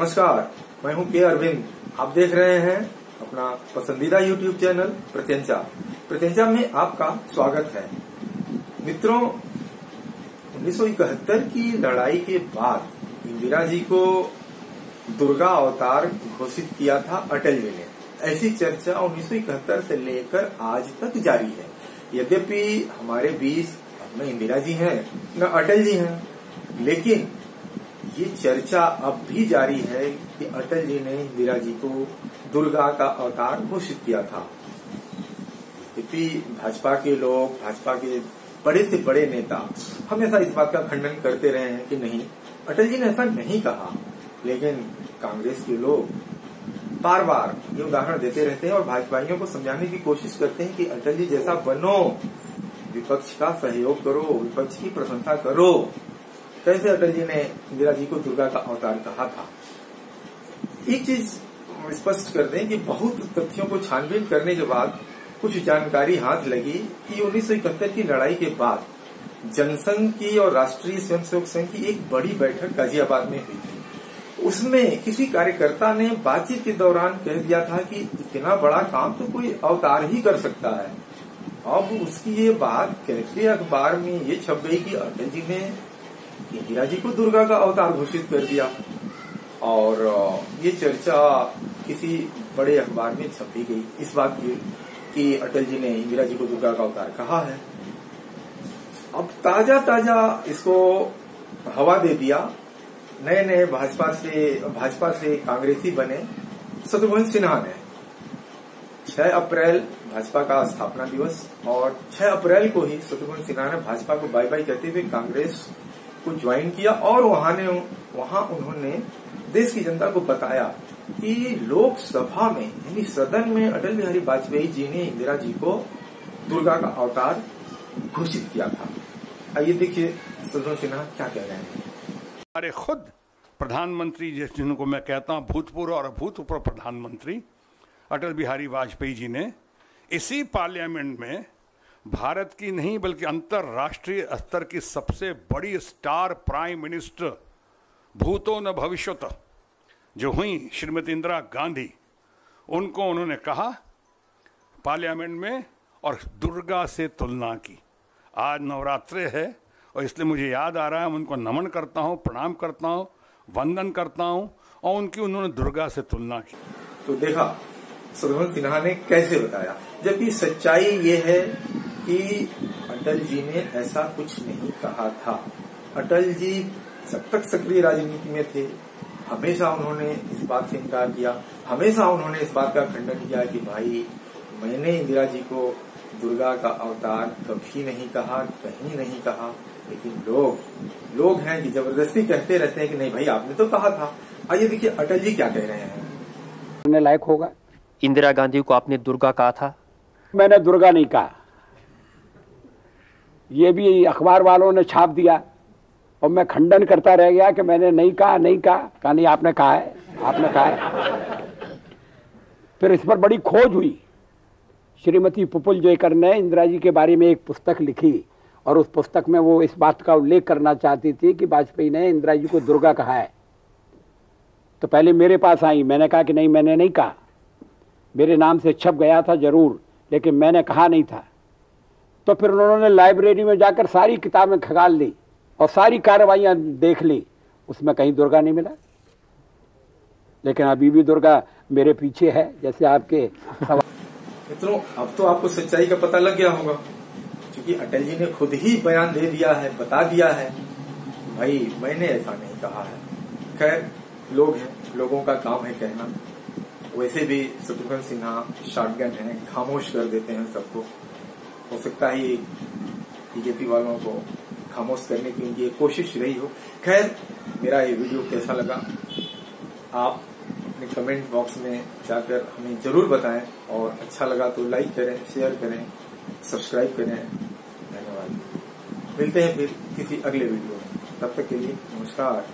नमस्कार, मैं हूं के अरविंद। आप देख रहे हैं अपना पसंदीदा YouTube चैनल प्रत्यंचा। प्रत्यंचा में आपका स्वागत है। मित्रों, 1971 की लड़ाई के बाद इंदिरा जी को दुर्गा अवतार घोषित किया था अटल जी ने। ऐसी चर्चा 1971 से लेकर आज तक जारी है। यद्यपि हमारे बीच न इंदिरा जी हैं न अटल जी हैं, लेकिन ये चर्चा अब भी जारी है कि अटल जी ने इंदिरा जी को दुर्गा का अवतार घोषित किया था। यद्यपि भाजपा के लोग, भाजपा के बड़े से बड़े नेता हमेशा इस बात का खंडन करते रहे हैं कि नहीं, अटल जी ने ऐसा नहीं कहा। लेकिन कांग्रेस के लोग बार बार ये उदाहरण देते रहते हैं और भाजपाइयों को समझाने की कोशिश करते हैं कि अटल जी जैसा बनो, विपक्ष का सहयोग करो, विपक्ष की प्रशंसा करो। कैसे अटल जी ने इंदिरा जी को दुर्गा का अवतार कहा था। एक चीज स्पष्ट कर दें कि बहुत तथ्यों को छानबीन करने के बाद कुछ जानकारी हाथ लगी कि 1971 की लड़ाई के बाद जनसंघ की और राष्ट्रीय स्वयंसेवक संघ की एक बड़ी बैठक गाजियाबाद में हुई थी। उसमें किसी कार्यकर्ता ने बातचीत के दौरान कह दिया था कि इतना बड़ा काम तो कोई अवतार ही कर सकता है। अब उसकी ये बात केंद्रीय अखबार में ये छप गई कि अटल जी ने इंदिरा जी को दुर्गा का अवतार घोषित कर दिया और ये चर्चा किसी बड़े अखबार में छप भी गई इस बात की कि अटल जी ने इंदिरा जी को दुर्गा का अवतार कहा है। अब ताजा इसको हवा दे दिया नए भाजपा से कांग्रेसी बने शत्रुघ्न सिन्हा ने। 6 अप्रैल भाजपा का स्थापना दिवस और 6 अप्रैल को ही शत्रुघ्न सिन्हा ने भाजपा को बाय बाय कहते हुए कांग्रेस को ज्वाइन किया और वहां उन्होंने देश की जनता को बताया कि लोकसभा में यानी सदन में अटल बिहारी वाजपेयी जी ने इंदिरा जी को दुर्गा का अवतार घोषित किया था। आइए देखिए शत्रुघ्न सिन्हा क्या कह रहे हैं। हमारे खुद प्रधानमंत्री जिनको मैं कहता हूं भूतपूर्व और अभूतपूर्व प्रधानमंत्री अटल बिहारी वाजपेयी जी ने इसी पार्लियामेंट में भारत की नहीं बल्कि अंतर्राष्ट्रीय स्तर की सबसे बड़ी स्टार प्राइम मिनिस्टर भूतो न भविष्यत जो हुई श्रीमती इंदिरा गांधी, उनको उन्होंने कहा पार्लियामेंट में और दुर्गा से तुलना की। आज नवरात्रे है और इसलिए मुझे याद आ रहा है, मैं उनको नमन करता हूं, प्रणाम करता हूं, वंदन करता हूं और उनकी उन्होंने दुर्गा से तुलना की। तो देखा शत्रुघ्न सिन्हा ने कैसे बताया, जबकि सच्चाई ये है कि अटल जी ने ऐसा कुछ नहीं कहा था। अटल जी जब तक सक्रिय राजनीति में थे हमेशा उन्होंने इस बात से इनकार किया, हमेशा उन्होंने इस बात का खंडन किया कि भाई मैंने इंदिरा जी को दुर्गा का अवतार कभी नहीं कहा, कहीं नहीं कहा। लेकिन लोग हैं कि जबरदस्ती कहते रहते हैं कि नहीं भाई आपने तो कहा था। आइए देखिए अटल जी क्या कह रहे हैं। लायक होगा। इंदिरा गांधी को आपने दुर्गा कहा था? मैंने दुर्गा नहीं कहा, ये भी अखबार वालों ने छाप दिया और मैं खंडन करता रह गया कि मैंने नहीं कहा नहीं आपने कहा है। फिर इस पर बड़ी खोज हुई। श्रीमती पुपुल जयकर ने इंदिरा जी के बारे में एक पुस्तक लिखी और उस पुस्तक में वो इस बात का उल्लेख करना चाहती थी कि वाजपेयी ने इंदिरा जी को दुर्गा कहा है। तो पहले मेरे पास आई, मैंने कहा कि नहीं मैंने नहीं कहा, मेरे नाम से छप गया था जरूर लेकिन मैंने कहा नहीं था। तो फिर उन्होंने लाइब्रेरी में जाकर सारी किताबें खंगाल ली और सारी कार्रवाइयां देख ली, उसमें कहीं दुर्गा नहीं मिला। लेकिन अभी भी दुर्गा मेरे पीछे है, जैसे आपके सवाल। मित्रों, अब तो आपको सच्चाई का पता लग गया होगा, क्योंकि अटल जी ने खुद ही बयान दे दिया है, बता दिया है भाई मैंने ऐसा नहीं कहा है। खैर लोग हैं, लोगों का काम है कहना। वैसे भी शत्रुघ्न सिन्हा शॉटगन है, खामोश कर देते हैं सबको। हो सकता है बीजेपी वालों को खामोश करने की उनकी एक कोशिश रही हो। खैर मेरा ये वीडियो कैसा लगा आप अपने कमेंट बॉक्स में जाकर हमें जरूर बताएं और अच्छा लगा तो लाइक करें, शेयर करें, सब्सक्राइब करें। धन्यवाद। मिलते हैं फिर किसी अगले वीडियो में, तब तक के लिए नमस्कार।